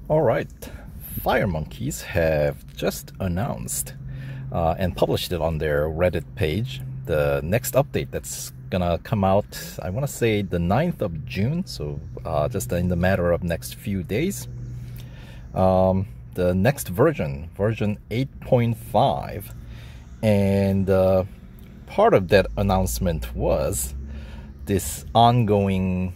All right, Fire Monkeys have just announced and published it on their Reddit page. The next update that's gonna come out, I want to say the 9th of June, so just in the matter of next few days. The next version 8.5, and part of that announcement was this ongoing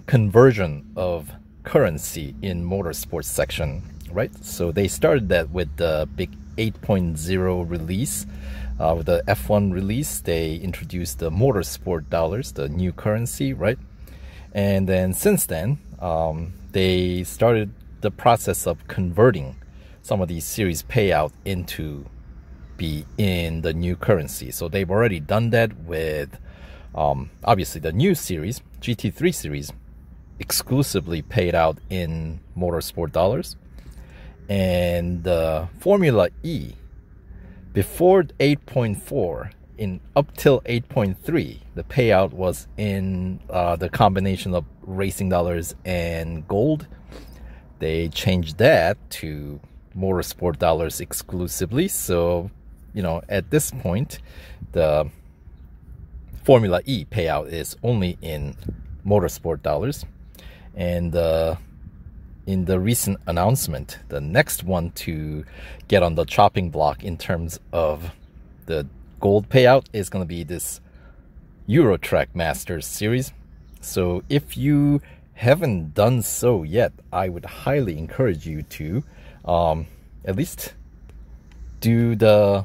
conversion of currency in motorsports section, right? So they started that with the big 8.0 release. With the F1 release, they introduced the motorsport dollars, the new currency, right? And then since then, they started the process of converting some of these series payout into be in the new currency. So they've already done that with obviously the new series, GT3 series, exclusively paid out in motorsport dollars, and Formula E before 8.4 in up till 8.3 the payout was in the combination of racing dollars and gold. They changed that to motorsport dollars exclusively, so you know, at this point the Formula E payout is only in motorsport dollars. And in the recent announcement, the next one to get on the chopping block in terms of the gold payout is going to be this Euro Trackmasters series. So if you haven't done so yet, I would highly encourage you to at least do the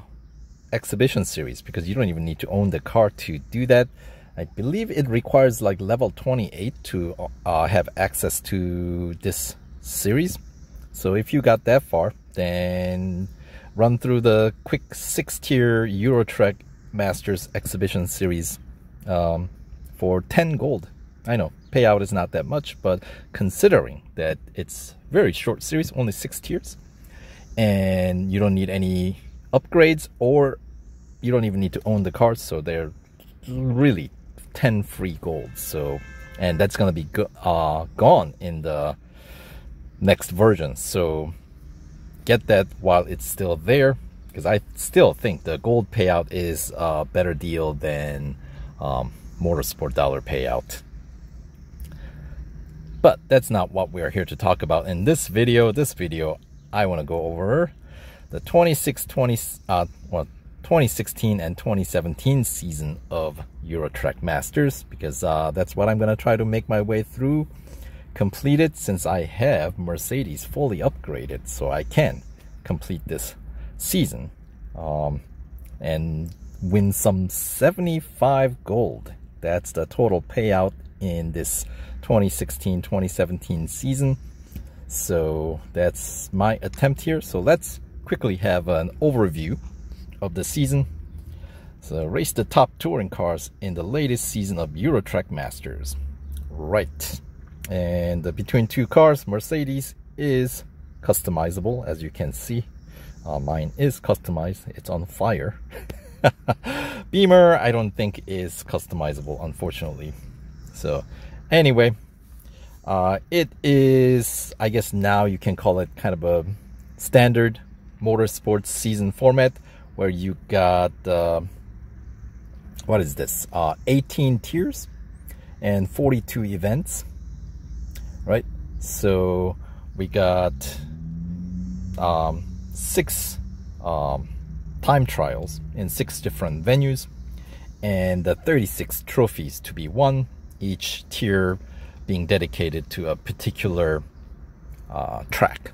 exhibition series, because you don't even need to own the car to do that. I believe it requires like level 28 to have access to this series. So if you got that far, then run through the quick 6-tier Euro Trackmasters exhibition series for 10 gold. I know payout is not that much, but considering that it's very short series, only 6 tiers, and you don't need any upgrades, or you don't even need to own the cars, so they're really 10 free gold. So, and that's gonna be gone in the next version, so get that while it's still there, because I still think the gold payout is a better deal than motorsport dollar payout. But that's not what we're here to talk about in this video. I want to go over the 2016 and 2017 season of Euro Trackmasters, because that's what I'm going to try to make my way through, complete it, since I have Mercedes fully upgraded, so I can complete this season and win some 75 gold. That's the total payout in this 2016-2017 season. So that's my attempt here. So let's quickly have an overview of the season. So race the top touring cars in the latest season of Euro Trackmasters. Right. And between two cars, Mercedes is customizable, as you can see. Mine is customized. It's on fire. Beamer, I don't think is customizable, unfortunately. So anyway, it is, I guess now you can call it kind of a standard motorsports season format, where you got what is this, 18 tiers and 42 events, right? So we got 6 time trials in 6 different venues, and 36 trophies to be won, each tier being dedicated to a particular track.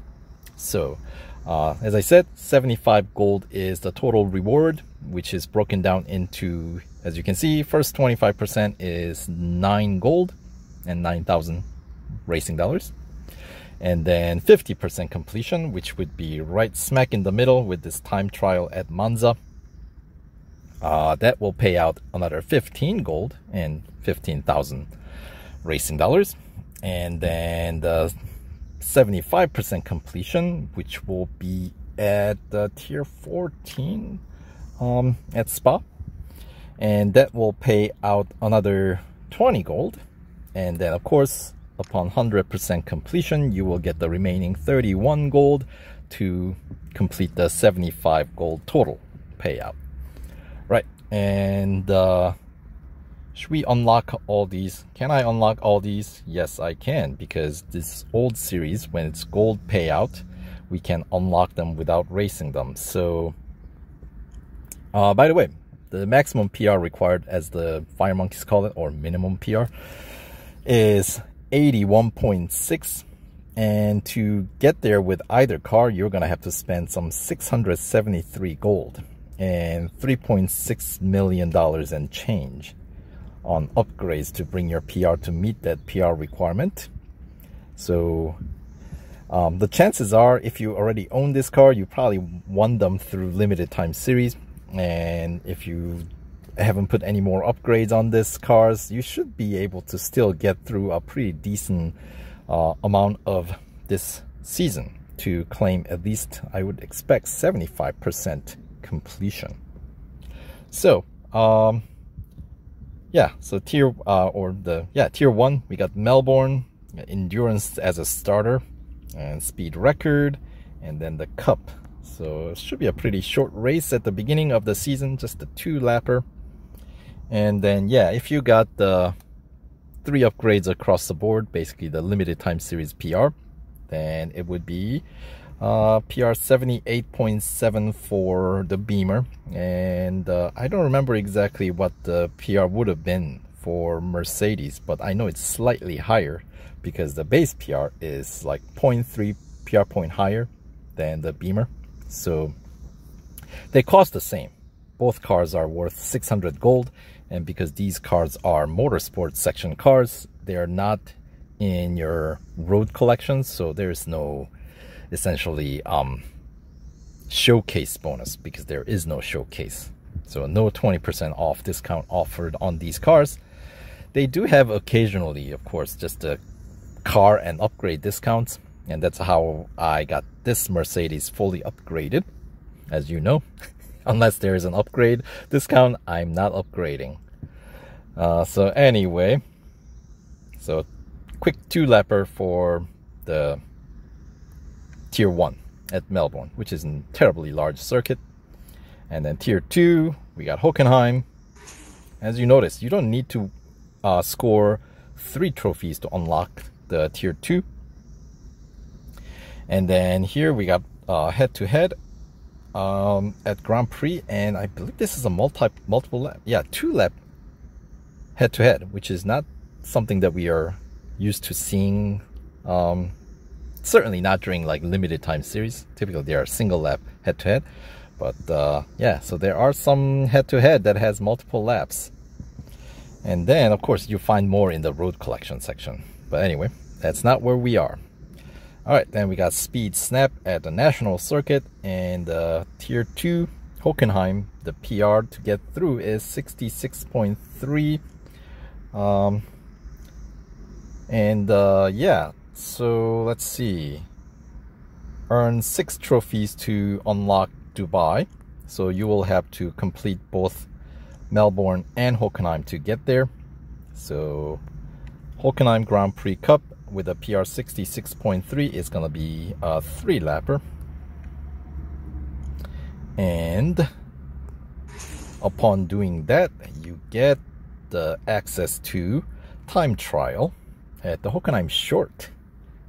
So as I said, 75 gold is the total reward, which is broken down into, as you can see, first 25% is 9 gold and 9,000 racing dollars, and then 50% completion, which would be right smack in the middle with this time trial at Monza. That will pay out another 15 gold and 15,000 racing dollars, and then the 75% completion, which will be at tier 14 at Spa, and that will pay out another 20 gold, and then of course Upon 100% completion, you will get the remaining 31 gold to complete the 75 gold total payout. Right, and should we unlock all these? Can I unlock all these? Yes, I can, because this old series, when it's gold payout, we can unlock them without racing them. So, by the way, the maximum PR required, as the Fire Monkeys call it, or minimum PR, is 81.6, and to get there with either car, you're gonna have to spend some 673 gold and $3.6 million and change on upgrades to bring your PR to meet that PR requirement. So the chances are, if you already own this car, you probably won them through limited time series, and if you haven't put any more upgrades on this cars, you should be able to still get through a pretty decent amount of this season to claim at least, I would expect, 75% completion. So yeah, so tier one, we got Melbourne Endurance as a starter, and speed record, and then the cup. So it should be a pretty short race at the beginning of the season, just a 2-lapper. And then, yeah, if you got the 3 upgrades across the board, basically the limited time series PR, then it would be PR 78.7 for the Beamer. And I don't remember exactly what the PR would have been for Mercedes, but I know it's slightly higher because the base PR is like 0.3 PR point higher than the Beamer. So they cost the same. Both cars are worth 600 gold, and because these cars are Motorsports section cars, they are not in your road collection, so there's no essentially showcase bonus, because there is no showcase. So no 20% off discount offered on these cars. They do have occasionally, of course, just a car and upgrade discounts, and that's how I got this Mercedes fully upgraded, as you know. Unless there is an upgrade discount, I'm not upgrading. So anyway, so quick 2-lapper for the tier 1 at Melbourne, which is a terribly large circuit. And then tier 2, we got Hockenheim. As you notice, you don't need to score 3 trophies to unlock the tier 2. And then here we got head-to-head at Grand Prix, and I believe this is a multiple lap, 2-lap head-to-head, which is not something that we are used to seeing. Certainly not during like limited time series. Typically they are single lap head-to-head, but yeah, so there are some head-to-head that has multiple laps. And then of course you find more in the road collection section, but anyway, that's not where we are. Alright, then we got Speed Snap at the National Circuit, and Tier 2 Hockenheim, the PR to get through is 66.3. Yeah, so let's see. Earn 6 trophies to unlock Dubai. So you will have to complete both Melbourne and Hockenheim to get there. So Hockenheim Grand Prix Cup with a PR 66.3 is going to be a 3-lapper. And upon doing that, you get the access to time trial at the Hockenheim short.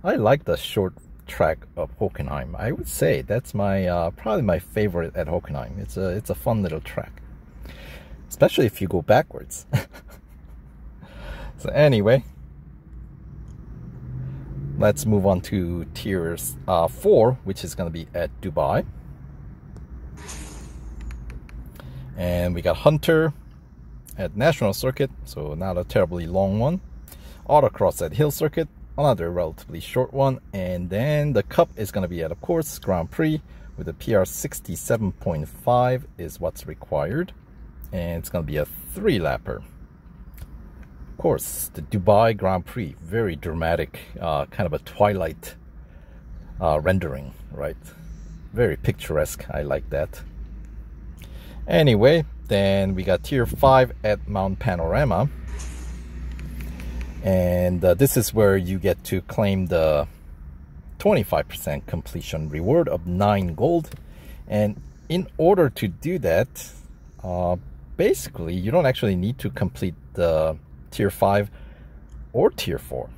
I like the short track of Hockenheim. I would say that's my probably my favorite at Hockenheim. It's a fun little track, especially if you go backwards. So anyway, let's move on to tier 4, which is going to be at Dubai. And we got Hunter at National Circuit, so not a terribly long one. Autocross at Hill Circuit, another relatively short one. And then the Cup is going to be at, of course, Grand Prix with a PR 67.5 is what's required. And it's going to be a 3-lapper. Of course, the Dubai Grand Prix, very dramatic, kind of a twilight rendering, right? Very picturesque, I like that. Anyway, then we got tier 5 at Mount Panorama. And this is where you get to claim the 25% completion reward of 9 gold. And in order to do that, basically you don't actually need to complete the tier 5 or tier 4,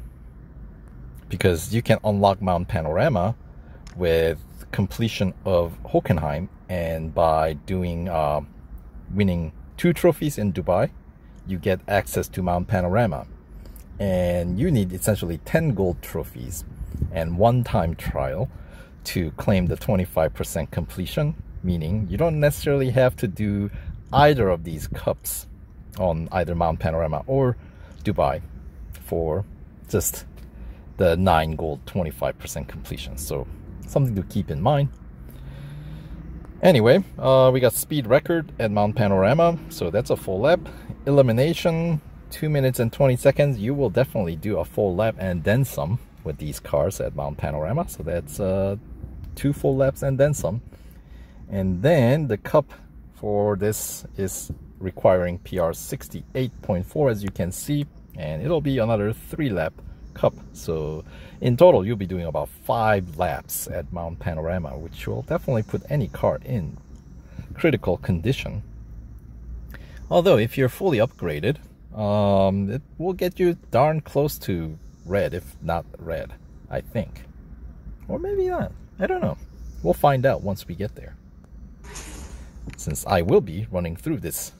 because you can unlock Mount Panorama with completion of Hockenheim, and by doing winning 2 trophies in Dubai, you get access to Mount Panorama. And you need essentially 10 gold trophies and 1 time trial to claim the 25% completion, meaning you don't necessarily have to do either of these cups on either Mount Panorama or Dubai for just the 9 gold 25% completion. So something to keep in mind. Anyway, we got speed record at Mount Panorama, so that's a full lap. Elimination, 2 minutes and 20 seconds. You will definitely do a full lap and then some with these cars at Mount Panorama. So that's 2 full laps and then some. And then the cup for this is requiring PR 68.4, as you can see, and it'll be another 3 lap cup. So in total you'll be doing about 5 laps at Mount Panorama, which will definitely put any car in critical condition. Although if you're fully upgraded, it will get you darn close to red, if not red, I think. Or maybe not, I don't know. We'll find out once we get there, since I will be running through this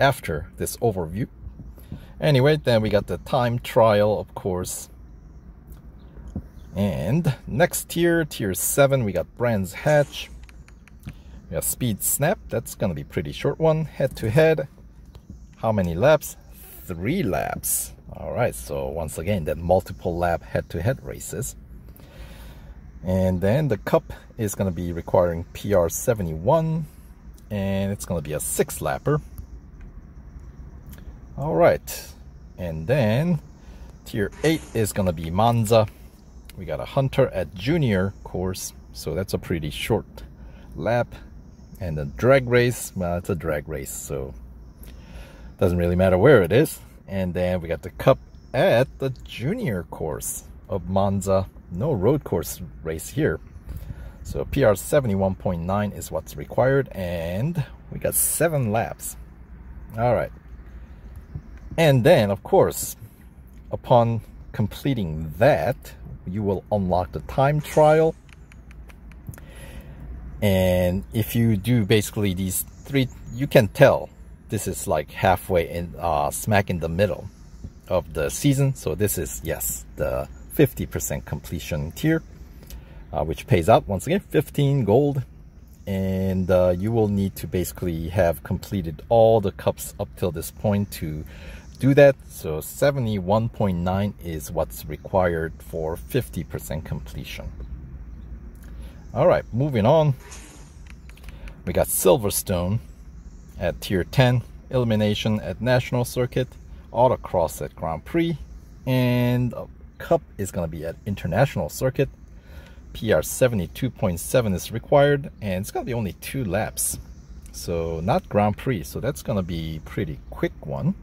after this overview. Anyway, then we got the time trial, of course. And next tier, tier 7, we got Brands Hatch. We got Speed Snap, that's gonna be pretty short one. Head to head, how many laps? 3 laps. Alright, so once again, that multiple lap head to head races. And then the cup is gonna be requiring PR 71, and it's gonna be a 6 lapper. Alright, and then tier 8 is gonna be Monza. We got a Hunter at junior course, so that's a pretty short lap. And the drag race, well, it's a drag race, so doesn't really matter where it is. And then we got the cup at the junior course of Monza. No road course race here, so PR 71.9 is what's required, and we got 7 laps. Alright, and then of course upon completing that, you will unlock the time trial. And if you do basically these 3, you can tell this is like halfway in, smack in the middle of the season. So this is, yes, the 50% completion tier, which pays out once again 15 gold. And you will need to basically have completed all the cups up till this point to do that. So 71.9 is what's required for 50% completion. Alright, moving on. We got Silverstone at tier 10, Elimination at National Circuit, Autocross at Grand Prix, and Cup is going to be at International Circuit. PR 72.7 is required, and it's going to be only 2 laps. So not Grand Prix, so that's going to be pretty quick one.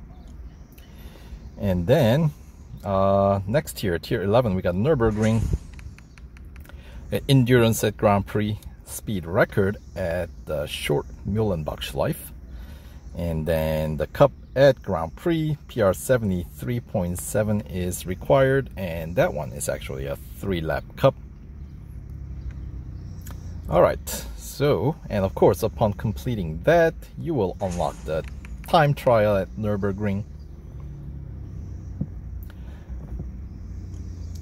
And then next tier, tier 11, we got Nürburgring, Endurance at Grand Prix, Speed Record at the short Mühlenbachschleife, and then the Cup at Grand Prix. PR 73.7 is required, and that one is actually a 3-lap cup. Alright, so, and of course upon completing that, you will unlock the time trial at Nürburgring,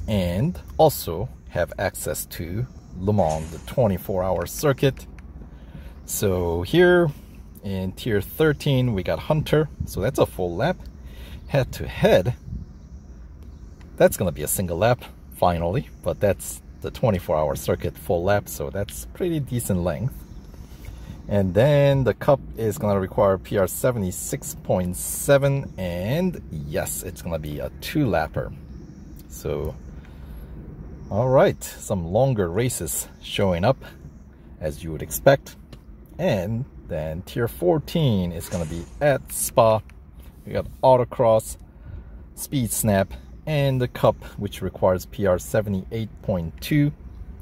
and also have access to Le Mans, the 24-hour circuit. So here in tier 13 we got Hunter, so that's a full lap. Head to head, that's gonna be a single lap finally, but that's the 24-hour circuit full lap, so that's pretty decent length. And then the Cup is gonna require PR 76.7, and yes, it's gonna be a 2-lapper. So alright, some longer races showing up as you would expect. And then tier 14 is going to be at Spa. We got Autocross, speed snap, and the cup, which requires PR 78.2,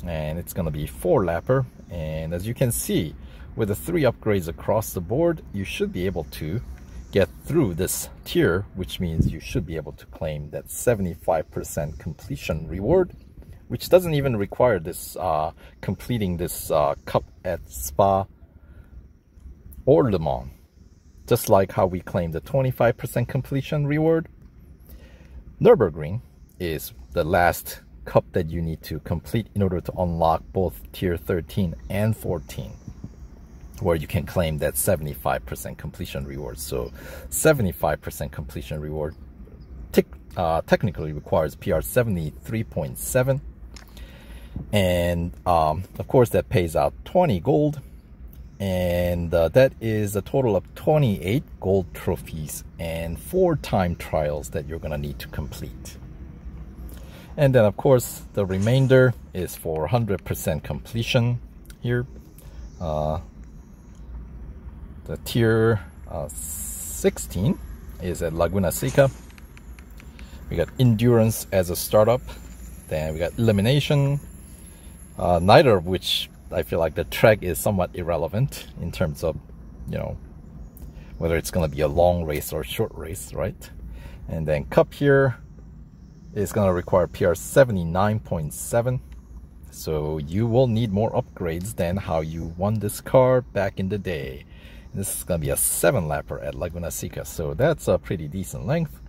and it's gonna be 4-lapper. And as you can see, with the 3 upgrades across the board, you should be able to get through this tier, which means you should be able to claim that 75% completion reward, which doesn't even require this completing this cup at Spa or Le Mans. Just like how we claim the 25% completion reward, Nürburgring is the last cup that you need to complete in order to unlock both tier 13 and 14, where you can claim that 75% completion reward. So 75% completion reward technically requires PR 73.7, and of course that pays out 20 gold, and that is a total of 28 gold trophies and 4 time trials that you're gonna need to complete. And then of course the remainder is for 100% completion here. The tier 16 is at Laguna Seca. We got Endurance as a startup. Then we got Elimination, neither of which I feel like the track is somewhat irrelevant in terms of, you know, whether it's going to be a long race or a short race, right? And then Cup here is going to require PR 79.7. So you will need more upgrades than how you won this car back in the day. This is going to be a 7-lapper at Laguna Seca, so that's a pretty decent length.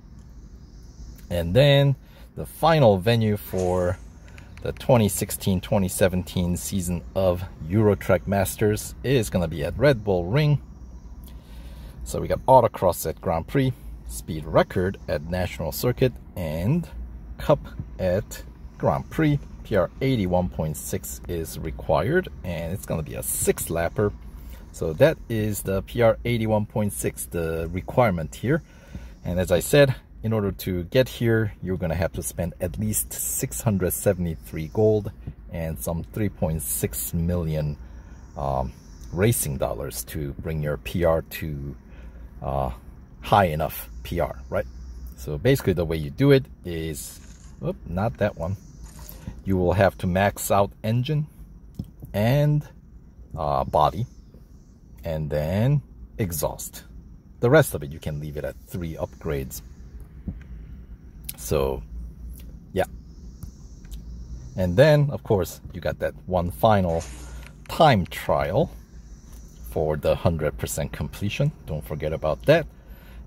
And then the final venue for the 2016-2017 season of Euro Trackmasters is going to be at Red Bull Ring. So we got Autocross at Grand Prix, Speed Record at National Circuit, and Cup at Grand Prix. PR 81.6 is required, and it's going to be a 6-lapper. So that is the PR 81.6, the requirement here. And as I said, in order to get here, you're going to have to spend at least 673 gold and some 3.6 million racing dollars to bring your PR to high enough PR, right? So basically the way you do it is, not that one. You will have to max out engine and body, and then exhaust. The rest of it you can leave it at 3 upgrades. So yeah, and then of course you got that one final time trial for the 100% completion. Don't forget about that,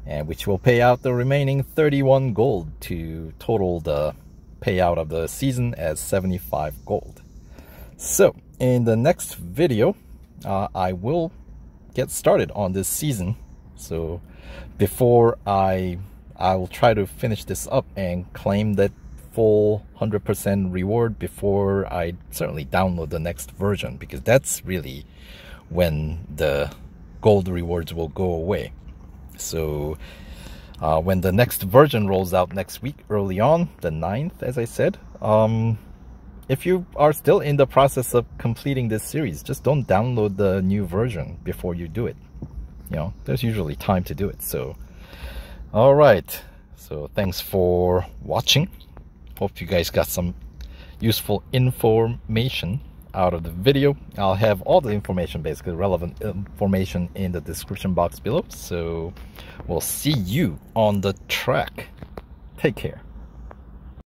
and which will pay out the remaining 31 gold to total the payout of the season as 75 gold. So in the next video I will get started on this season. So before I will try to finish this up and claim that full 100% reward before I certainly download the next version, because that's really when the gold rewards will go away. So when the next version rolls out next week, early on, the 9th, as I said, if you are still in the process of completing this series, just don't download the new version before you do it. You know, there's usually time to do it. So, all right. So thanks for watching. Hope you guys got some useful information out of the video. I'll have all the information, basically relevant information, in the description box below. So we'll see you on the track. Take care.